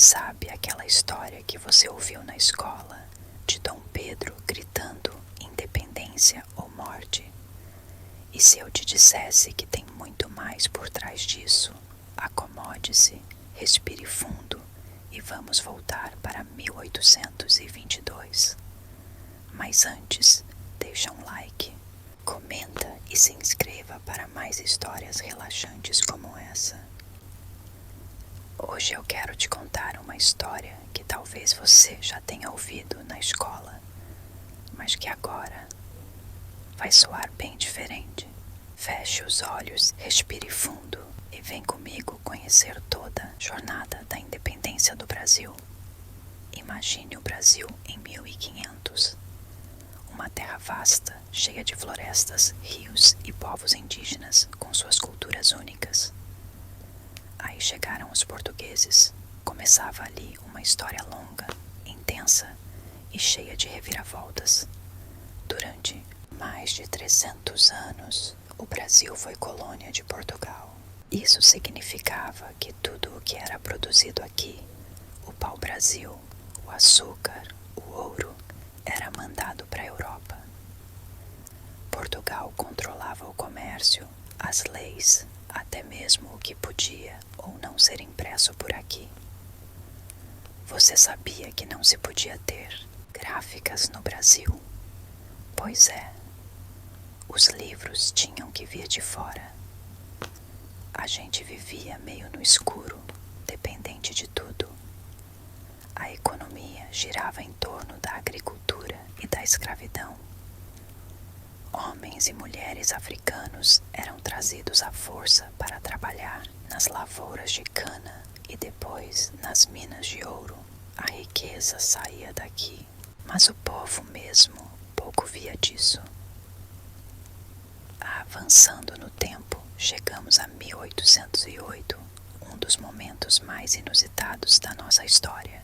Sabe aquela história que você ouviu na escola de Dom Pedro gritando independência ou morte? E se eu te dissesse que tem muito mais por trás disso? Acomode-se, respire fundo e vamos voltar para 1822. Mas antes, deixa um like, comenta e se inscreva para mais histórias relaxantes como essa. Hoje eu quero te contar uma história que talvez você já tenha ouvido na escola, mas que agora vai soar bem diferente. Feche os olhos, respire fundo e vem comigo conhecer toda a jornada da independência do Brasil. Imagine o Brasil em 1500. Uma terra vasta, cheia de florestas, rios e povos indígenas com suas culturas únicas. Aí chegaram os portugueses. Começava ali uma história longa, intensa e cheia de reviravoltas. Durante mais de 300 anos, o Brasil foi colônia de Portugal. Isso significava que tudo o que era produzido aqui, o pau-brasil, o açúcar, o ouro, era mandado para a Europa. Portugal controlava o comércio, as leis, até mesmo o que podia ou não ser impresso por aqui. Você sabia que não se podia ter gráficas no Brasil? Pois é, os livros tinham que vir de fora. A gente vivia meio no escuro, dependente de tudo. A economia girava em torno da agricultura e da escravidão. Homens e mulheres africanos eram trazidos à força para trabalhar nas lavouras de cana e depois nas minas de ouro. A riqueza saía daqui, mas o povo mesmo pouco via disso. Avançando no tempo, chegamos a 1808, um dos momentos mais inusitados da nossa história.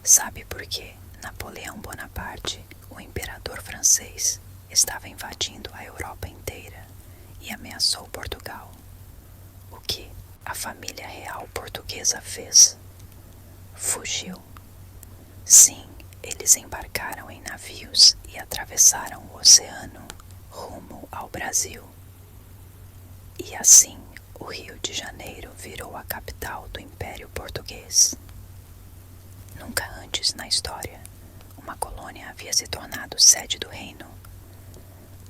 Sabe por quê? Napoleão Bonaparte, o imperador francês, estava invadindo a Europa inteira e ameaçou Portugal. O que a família real portuguesa fez? Fugiu. Sim, eles embarcaram em navios e atravessaram o oceano rumo ao Brasil. E assim, o Rio de Janeiro virou a capital do Império Português. Nunca antes na história, uma colônia havia se tornado sede do reino.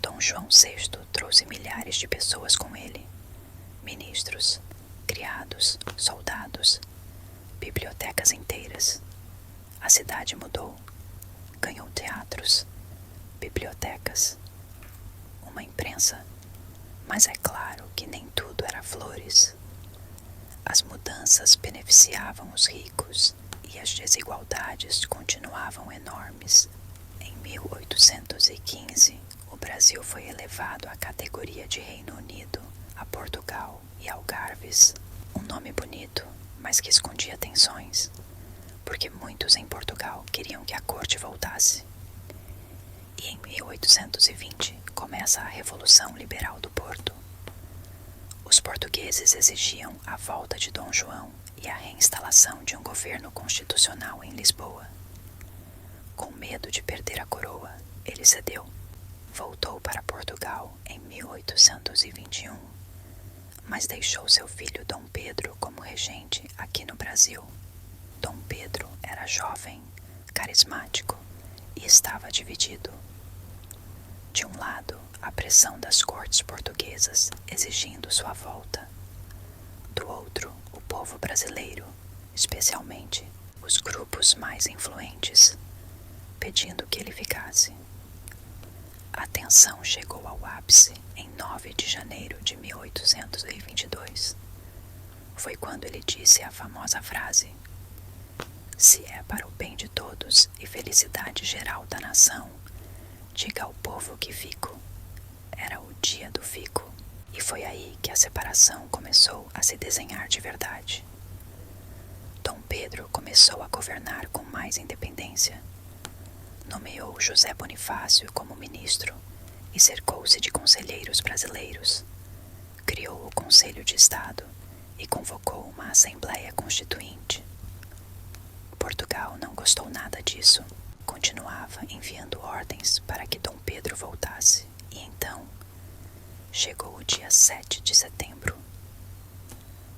Dom João VI trouxe milhares de pessoas com ele: ministros, criados, soldados, bibliotecas inteiras. A cidade mudou, ganhou teatros, bibliotecas, uma imprensa, mas é claro que nem tudo era flores. As mudanças beneficiavam os ricos e as desigualdades continuavam enormes. Em 1815, o Brasil foi elevado à categoria de Reino Unido, a Portugal e Algarves. Um nome bonito, mas que escondia tensões, porque muitos em Portugal queriam que a corte voltasse. E em 1820 começa a Revolução Liberal do Porto. Os portugueses exigiam a volta de Dom João e a reinstalação de um governo constitucional em Lisboa. Com medo de perder a coroa, ele cedeu. Voltou para Portugal em 1821, mas deixou seu filho Dom Pedro como regente aqui no Brasil. Dom Pedro era jovem, carismático e estava dividido. De um lado, a pressão das cortes portuguesas exigindo sua volta. Do outro, o povo brasileiro, especialmente os grupos mais influentes, pedindo que ele ficasse. A tensão chegou ao ápice em 9 de janeiro de 1822. Foi quando ele disse a famosa frase: "Se é para o bem de todos e felicidade geral da nação, diga ao povo que fico." Era o dia do fico, e foi aí que a separação começou a se desenhar de verdade. Dom Pedro começou a governar com mais independência. Nomeou José Bonifácio como ministro e cercou-se de conselheiros brasileiros. Criou o Conselho de Estado e convocou uma Assembleia Constituinte. Portugal não gostou nada disso. Continuava enviando ordens para que Dom Pedro voltasse. E então chegou o dia 7 de setembro.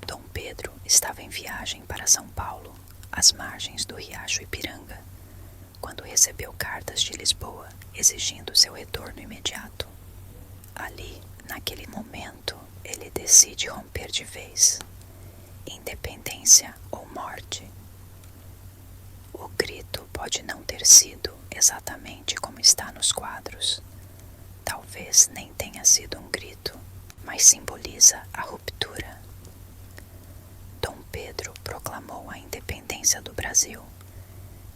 Dom Pedro estava em viagem para São Paulo, às margens do riacho Ipiranga, quando recebeu cartas de Lisboa exigindo seu retorno imediato. Ali, naquele momento, ele decide romper de vez. Independência ou morte. O grito pode não ter sido exatamente como está nos quadros. Talvez nem tenha sido um grito, mas simboliza a ruptura. Dom Pedro proclamou a independência do Brasil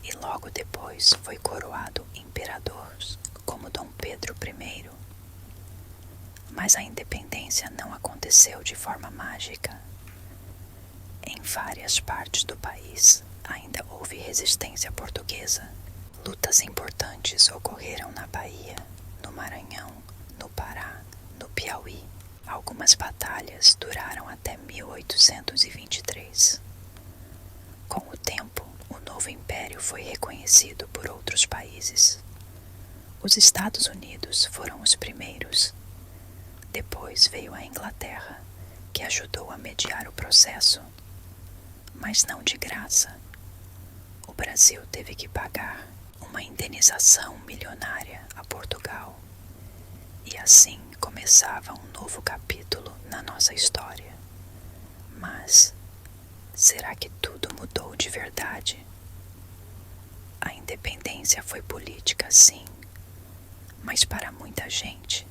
e logo depois foi coroado imperador como Dom Pedro I. Mas a independência não aconteceu de forma mágica. Em várias partes do país ainda houve resistência portuguesa. Lutas importantes ocorreram na Bahia, no Maranhão, no Pará, no Piauí. Algumas batalhas duraram até 1823. Com o tempo, o novo império foi reconhecido por outros países. Os Estados Unidos foram os primeiros. Depois veio a Inglaterra, que ajudou a mediar o processo. Mas não de graça. O Brasil teve que pagar uma indenização milionária a Portugal. E assim começava um novo capítulo na nossa história. Mas será que tudo mudou de verdade? A independência foi política, sim, mas para muita gente,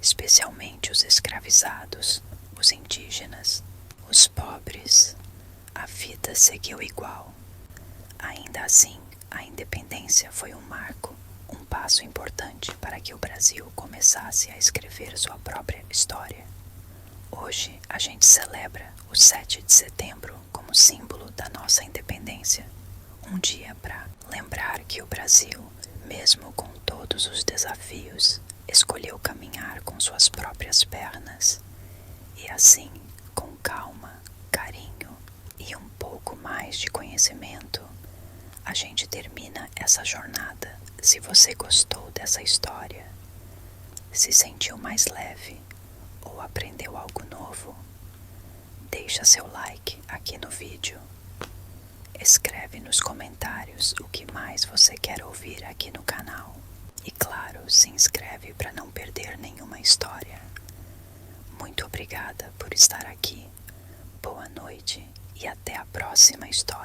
especialmente os escravizados, os indígenas, os pobres, a vida seguiu igual. Ainda assim, a independência foi um marco, um passo importante para que o Brasil começasse a escrever sua própria história. Hoje a gente celebra o 7 de setembro como símbolo da nossa independência. Um dia para lembrar que o Brasil, mesmo com todos os desafios, escolheu caminhar com suas próprias pernas. E assim, com calma, carinho e um pouco mais de conhecimento, a gente termina essa jornada. Se você gostou dessa história, se sentiu mais leve ou aprendeu algo novo, deixa seu like aqui no vídeo. Escreve nos comentários o que mais você quer ouvir aqui no canal. E claro, se inscreve para não perder nenhuma história. Muito obrigada por estar aqui. Boa noite e até a próxima história.